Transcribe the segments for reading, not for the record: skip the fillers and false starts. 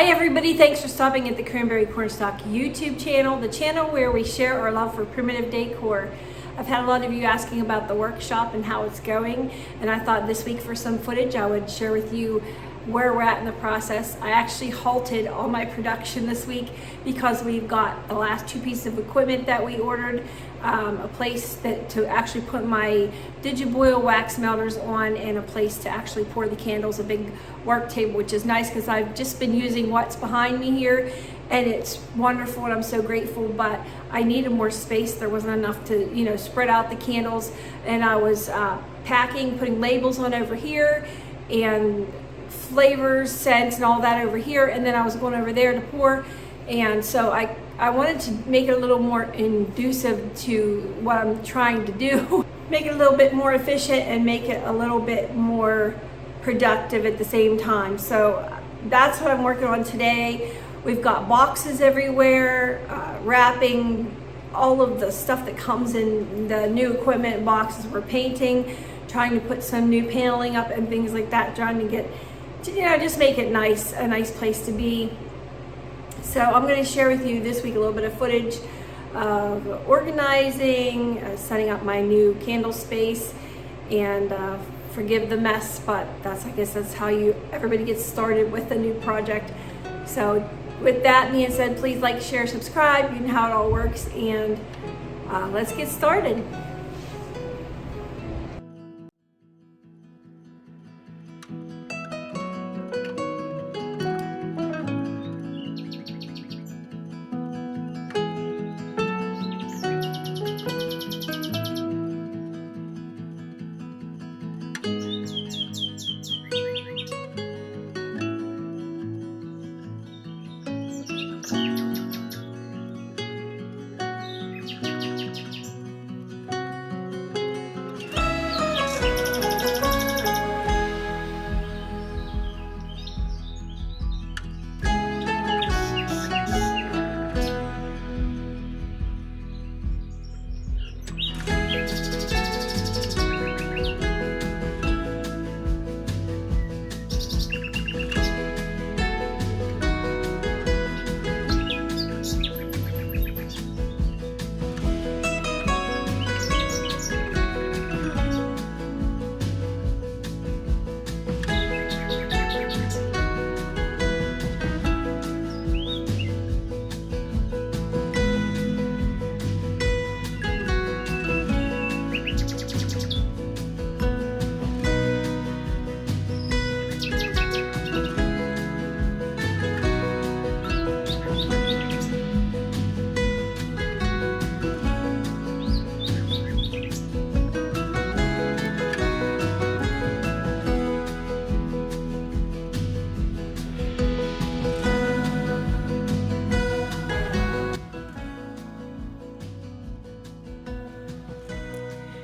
Hi everybody, thanks for stopping at the Cranberry Cornstalk YouTube channel, the channel where we share our love for primitive decor. I've had a lot of you asking about the workshop and how it's going, and I thought this week for some footage I would share with you where we're at in the process. I actually halted all my production this week because we've got the last two pieces of equipment that we ordered, a place to actually put my digiboil wax melters on, and a place to actually pour the candles, a big work table, which is nice because I've just been using what's behind me here and it's wonderful and I'm so grateful, but I needed more space. There wasn't enough to spread out the candles, and I was packing, putting labels on over here and flavors, scents, and all that over here, and then I was going over there to pour. And so I wanted to make it a little more inducive to what I'm trying to do, make it a little bit more efficient and make it a little bit more productive at the same time. So that's what I'm working on today. We've got boxes everywhere, wrapping all of the stuff that comes in the new equipment boxes. We're painting, trying to put some new paneling up and things like that, trying to get just make it nice, a nice place to be. So I'm going to share with you this week a little bit of footage of organizing, setting up my new candle space, and forgive the mess, but I guess that's how everybody gets started with a new project. So with that being said, please like, share, subscribe. You know how it all works, and let's get started.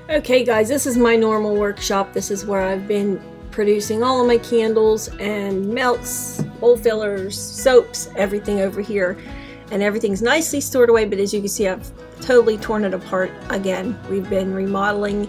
Okay guys, this is my normal workshop. This is where I've been producing all of my candles and melts, bowl fillers, soaps, everything over here. And everything's nicely stored away, but as you can see, I've totally torn it apart again. We've been remodeling,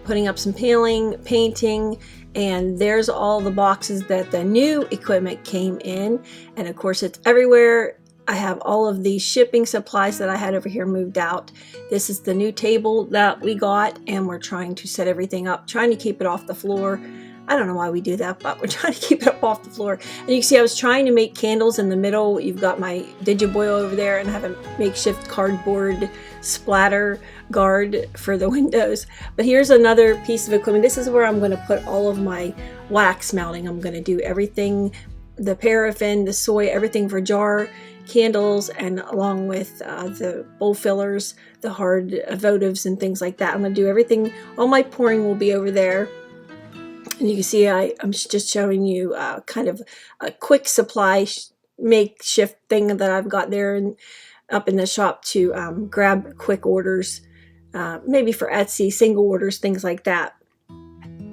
putting up some paneling, painting, and there's all the boxes that the new equipment came in. And of course, it's everywhere. I have all of the shipping supplies that I had over here moved out. This is the new table that we got, and we're trying to set everything up, trying to keep it off the floor. I don't know why we do that, but we're trying to keep it up off the floor. And you can see I was trying to make candles in the middle. You've got my digiboil over there, and I have a makeshift cardboard splatter guard for the windows. But here's another piece of equipment. This is where I'm going to put all of my wax melting. I'm going to do everything, the paraffin, the soy, everything for jar candles, and along with the bowl fillers, the hard votives and things like that. I'm going to do everything. All my pouring will be over there. And you can see I'm just showing you kind of a quick supply makeshift thing that I've got there and up in the shop to grab quick orders, maybe for Etsy, single orders, things like that.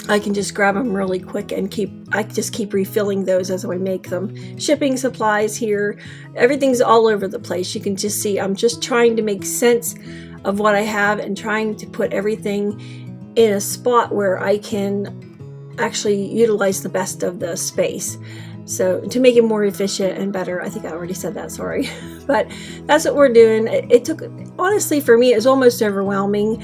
I can just grab them really quick and I just keep refilling those as I make them. Shipping supplies here, everything's all over the place. You can just see I'm just trying to make sense of what I have and trying to put everything in a spot where I can actually utilize the best of the space. So to make it more efficient and better, I think I already said that, sorry. But that's what we're doing. It took, honestly, for me, it was almost overwhelming.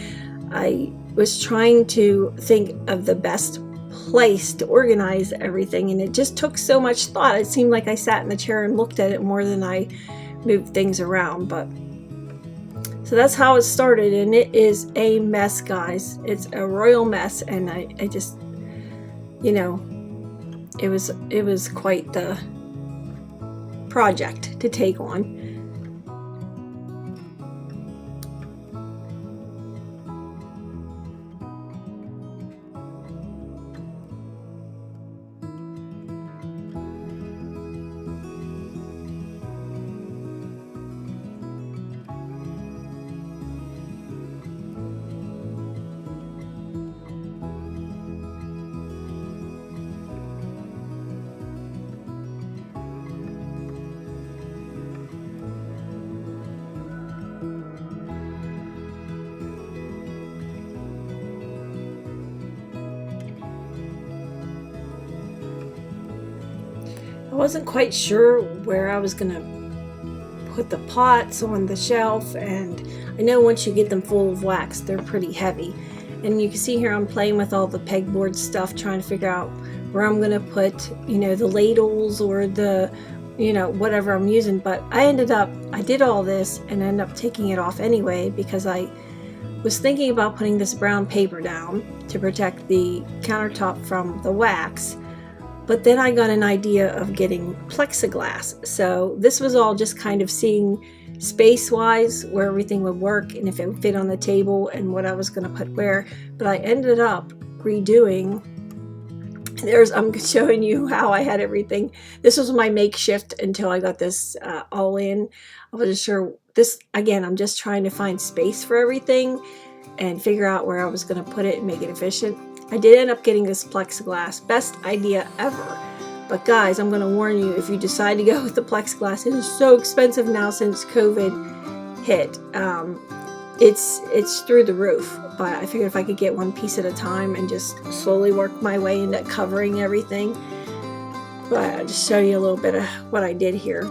I was trying to think of the best place to organize everything, and it just took so much thought. It seemed like I sat in the chair and looked at it more than I moved things around. But so that's how it started, and it is a mess, guys. It's a royal mess, and I just, you know, it was quite the project to take on. I wasn't quite sure where I was gonna put the pots on the shelf, and I know once you get them full of wax, they're pretty heavy. And you can see here I'm playing with all the pegboard stuff, trying to figure out where I'm gonna put, you know, the ladles or the, you know, whatever I'm using. But I did all this and ended up taking it off anyway, because I was thinking about putting this brown paper down to protect the countertop from the wax. But then I got an idea of getting plexiglass. So this was all just kind of seeing space-wise where everything would work and if it would fit on the table and what I was going to put where. But I ended up redoing. I'm showing you how I had everything. This was my makeshift until I got this all in. I wasn't sure. This, again, I'm just trying to find space for everything and figure out where I was going to put it and make it efficient. I did end up getting this plexiglass. Best idea ever. But guys, I'm going to warn you, if you decide to go with the plexiglass, it is so expensive now since COVID hit. It's through the roof. But I figured if I could get one piece at a time and just slowly work my way into covering everything. But I'll just show you a little bit of what I did here.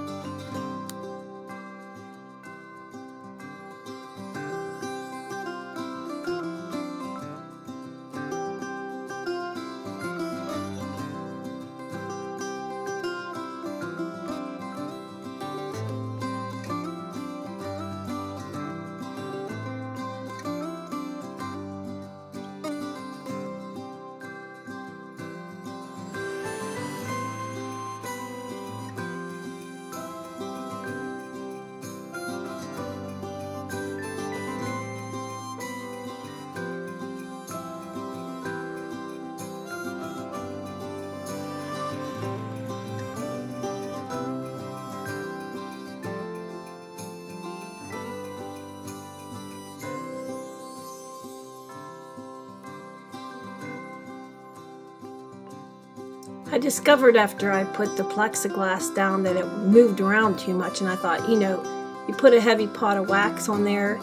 I discovered after I put the plexiglass down that it moved around too much, and I thought, you know, you put a heavy pot of wax on there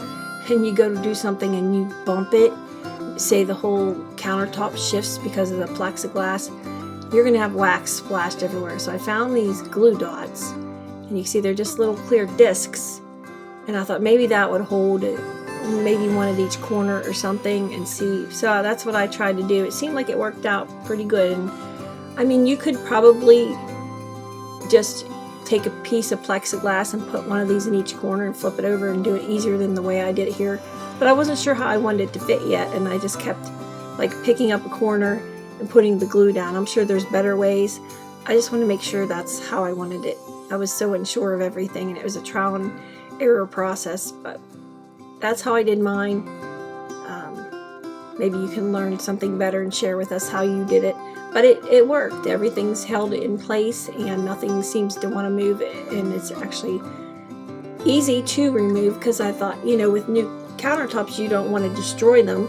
and you go to do something and you bump it, say the whole countertop shifts because of the plexiglass, you're going to have wax splashed everywhere. So I found these glue dots, and you can see they're just little clear discs, and I thought maybe that would hold it, maybe one at each corner or something, and see. So that's what I tried to do. It seemed like it worked out pretty good. And I mean, you could probably just take a piece of plexiglass and put one of these in each corner and flip it over and do it easier than the way I did it here. But I wasn't sure how I wanted it to fit yet, and I just kept like picking up a corner and putting the glue down. I'm sure there's better ways. I just want to make sure that's how I wanted it. I was so unsure of everything, and it was a trial and error process, but that's how I did mine. Maybe you can learn something better and share with us how you did it. But it worked. Everything's held in place and nothing seems to want to move, and it's actually easy to remove, because I thought, you know, with new countertops you don't want to destroy them.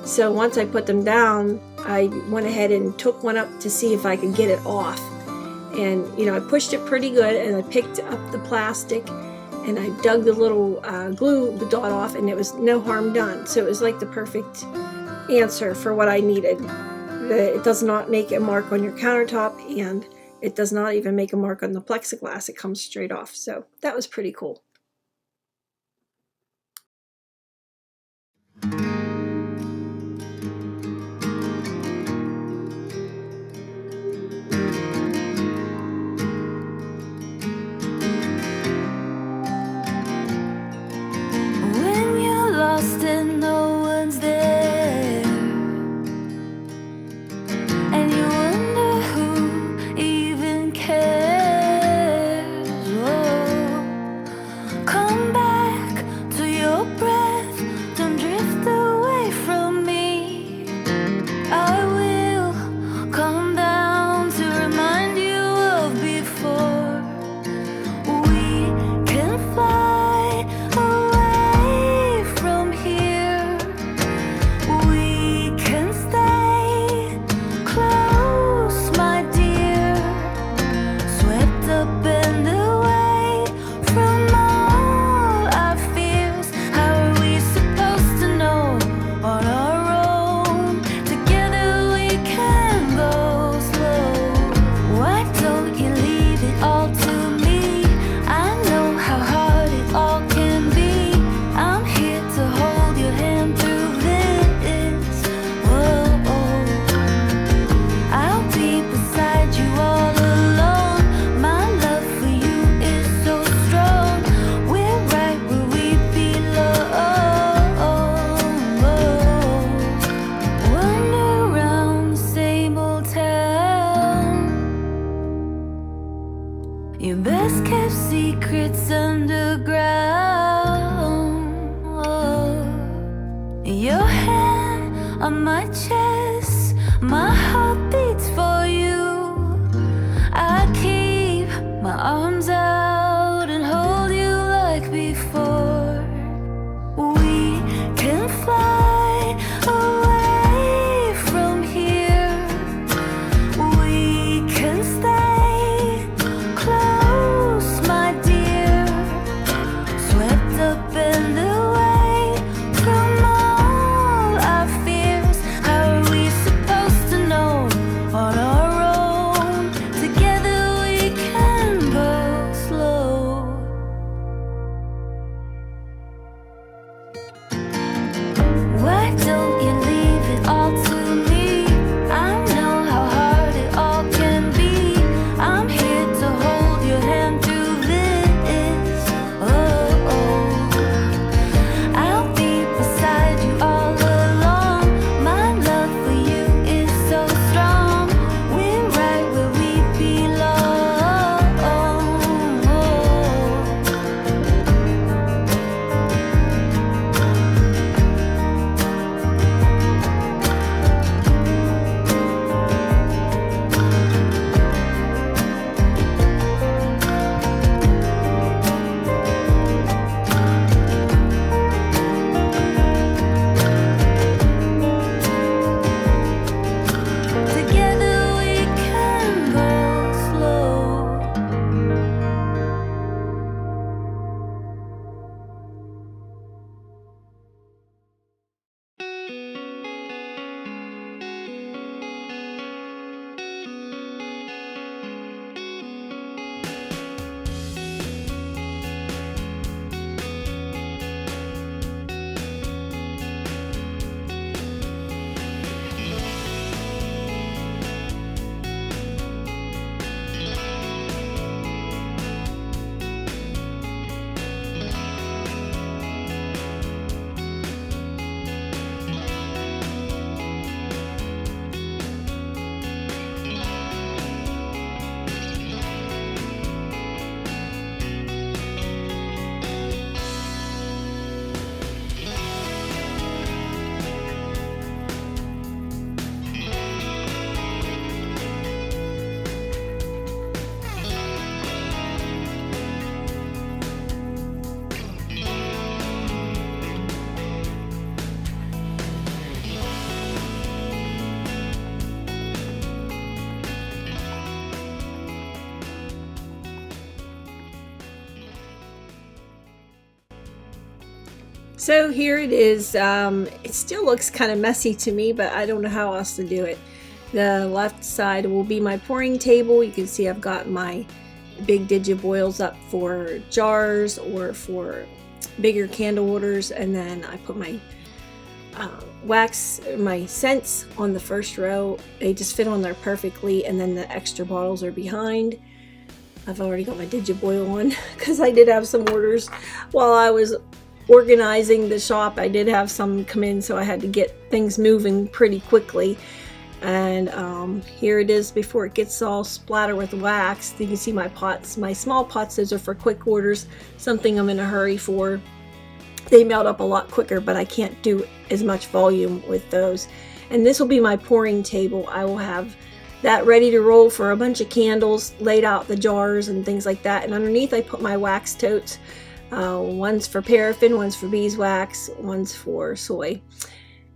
So once I put them down, I went ahead and took one up to see if I could get it off. And, you know, I pushed it pretty good, and I picked up the plastic and I dug the little glue dot off, and it was no harm done. So it was like the perfect answer for what I needed. It does not make a mark on your countertop, and it does not even make a mark on the plexiglass. It comes straight off. So that was pretty cool. When you're lost and no one's there, and you wonder who even cares, oh, come back to your breath, don't drift away from me. I will come down to remind you of before. We can fly away from here. We can stay close, my dear. Swept up and away from all our fears. How are we supposed to know on our own? Together we can go slow. Why don't you leave it all to me? I know how hard it all can be. I'm here to hold your hand through this. Whoa, I'll be beside you all alone. My love for you is so strong. We're right where we belong. Wander around the same old town. Your best kept secrets underground. Your hand on my chest, my heart beats for you. I keep my arms out and hold you like before. We can fly away from here. We can stay close, my dear. Swept up and away from all our fears. How are we supposed to know on our own? Together we can go slow. Why don't you leave it all to me? I know how hard it all can be. I'm here to hold your hand through this. I'll be beside you all along. My love for you is so strong. We're right where we belong. Together we can go slow. So here it is. It still looks kind of messy to me, but I don't know how else to do it. The left side will be my pouring table. You can see I've got my big digiboils up for jars or for bigger candle holders, and then I put my wax, my scents on the first row. They just fit on there perfectly, and then the extra bottles are behind. I've already got my digiboil on because I did have some orders while I was organizing the shop. I did have some come in, so I had to get things moving pretty quickly. And here it is before it gets all splattered with wax. You can see my pots, my small pots. Those are for quick orders, something I'm in a hurry for. They melt up a lot quicker, but I can't do as much volume with those. And this will be my pouring table. I will have that ready to roll for a bunch of candles, laid out the jars and things like that. And underneath I put my wax totes. One's for paraffin, one's for beeswax, one's for soy.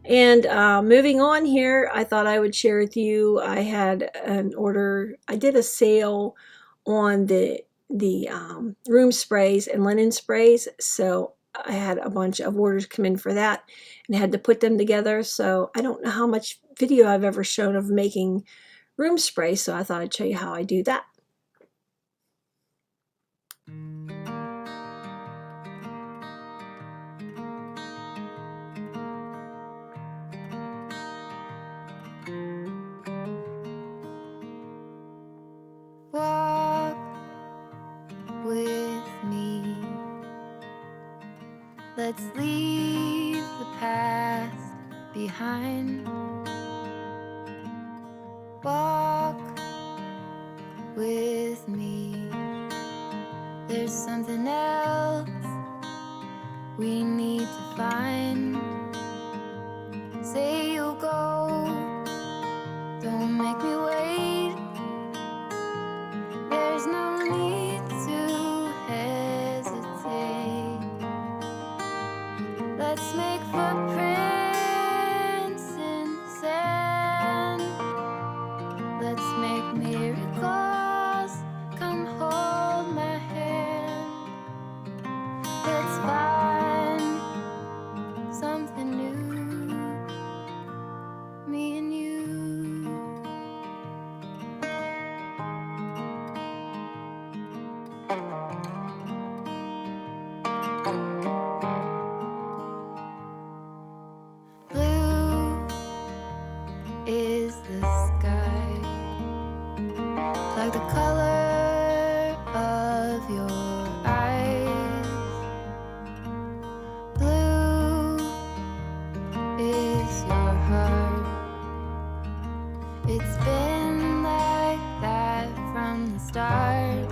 And moving on here, I thought I would share with you, I had an order. I did a sale on the room sprays and linen sprays, so I had a bunch of orders come in for that and had to put them together. So I don't know how much video I've ever shown of making room spray, so I thought I'd show you how I do that. Walk with me. Let's leave the past behind. Walk with me. There's something else we need to find. Say you'll go, don't make me wait. There's no need to hesitate. Let's make footprints in sand. Let's make miracles. Come hold my hand. Let's find something new, me and you. Blue is the sky, like the color of your eyes. Blue is your heart. It's been like that from the start.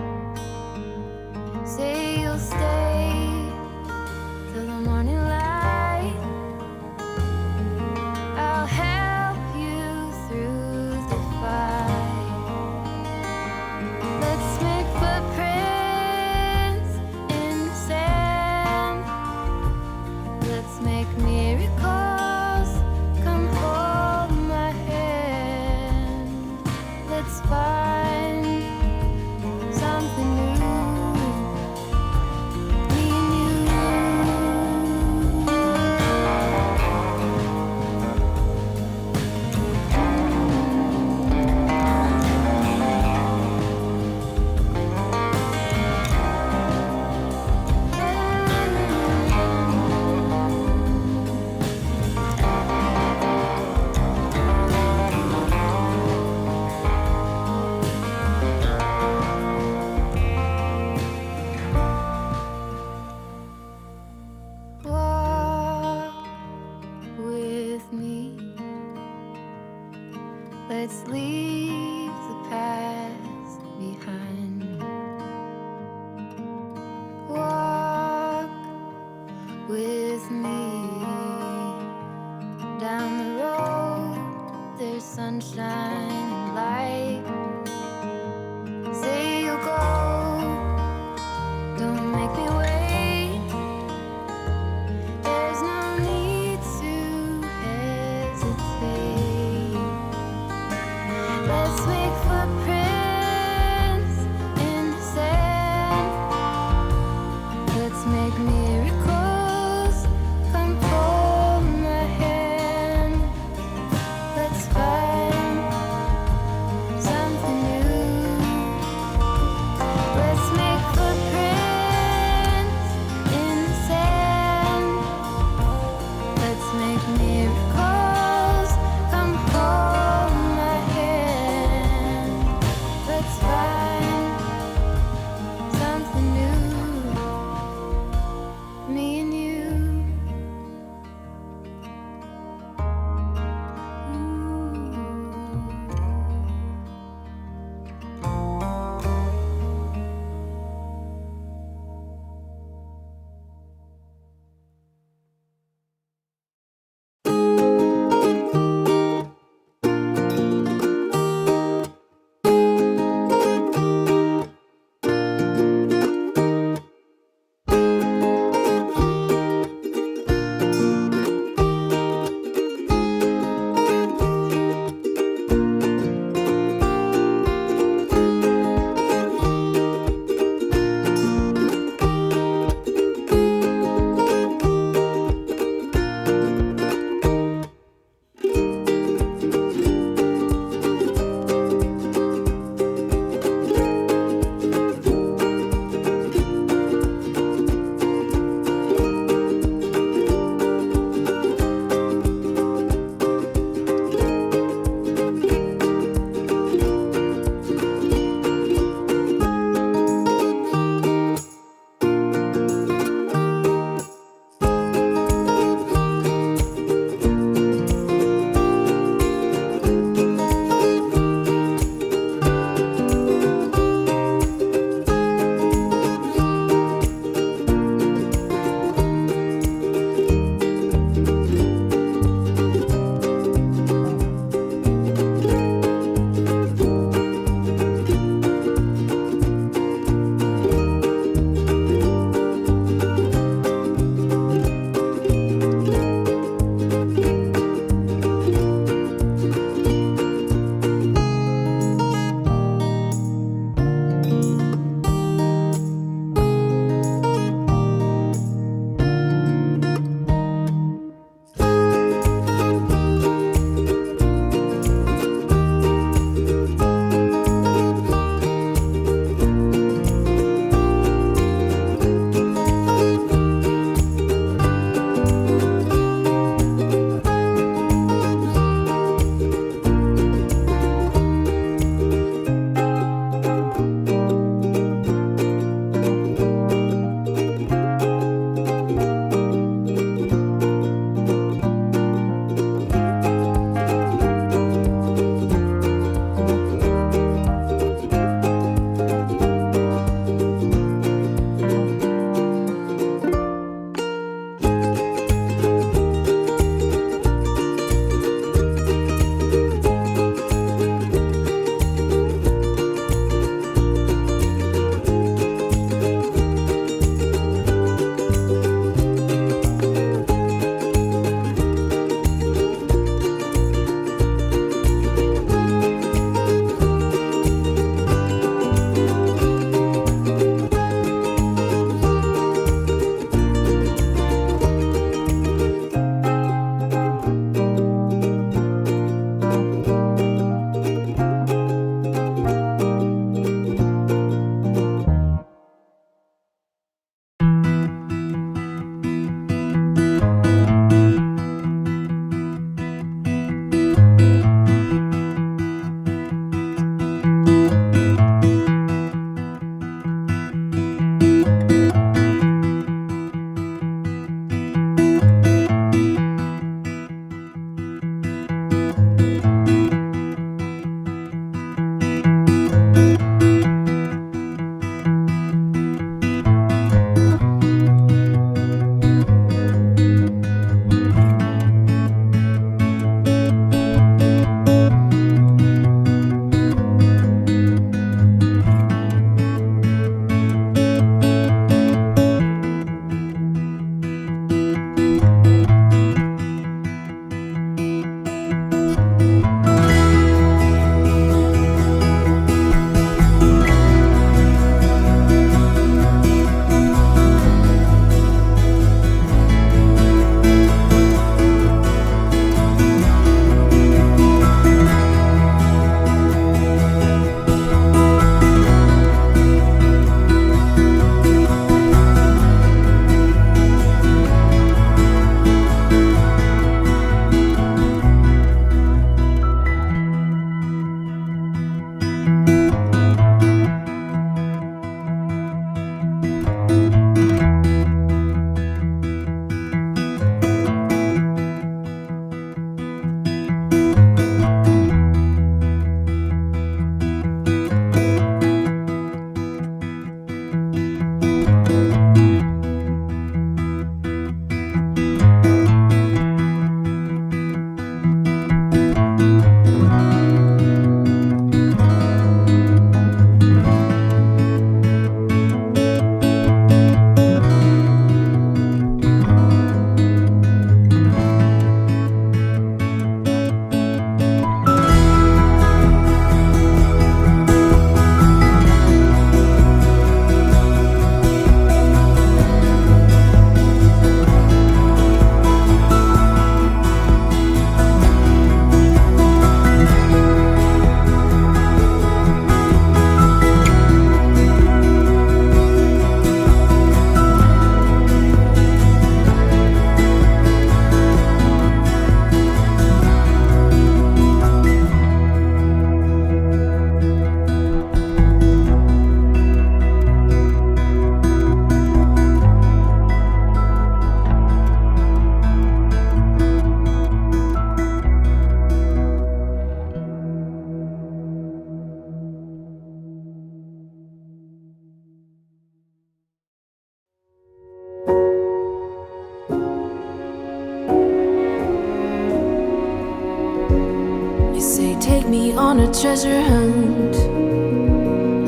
on a treasure hunt.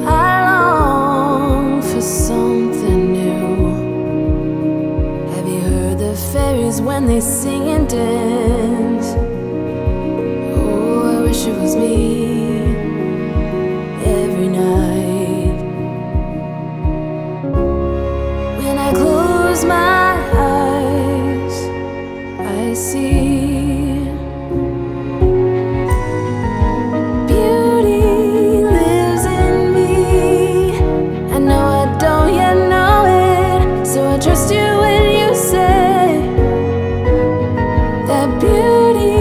I long for something new. Have you heard the fairies when they sing and dance? Oh, I wish it was me every night. When I close my eyes, I see trust you when you say that beauty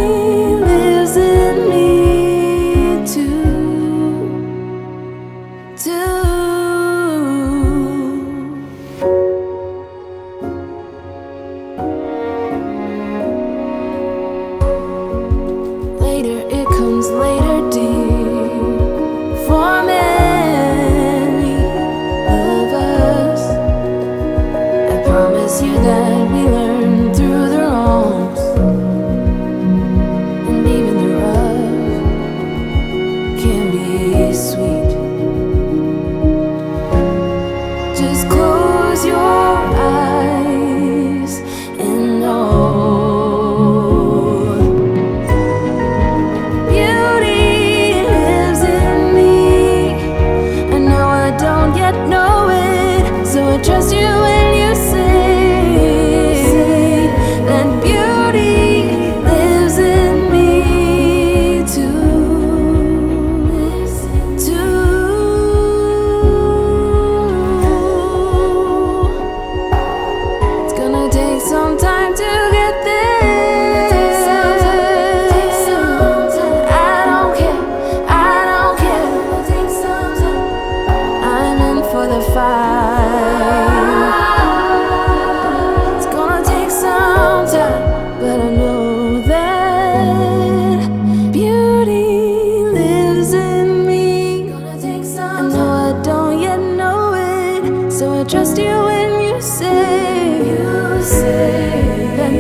lives in me too. Later, it comes later, dear, for many of us. Promise you that we learn through the wrongs, and even the rough can be sweet. Just close your eyes and know beauty lives in me. I know I don't yet know it, so I trust you when you say trust you when you say that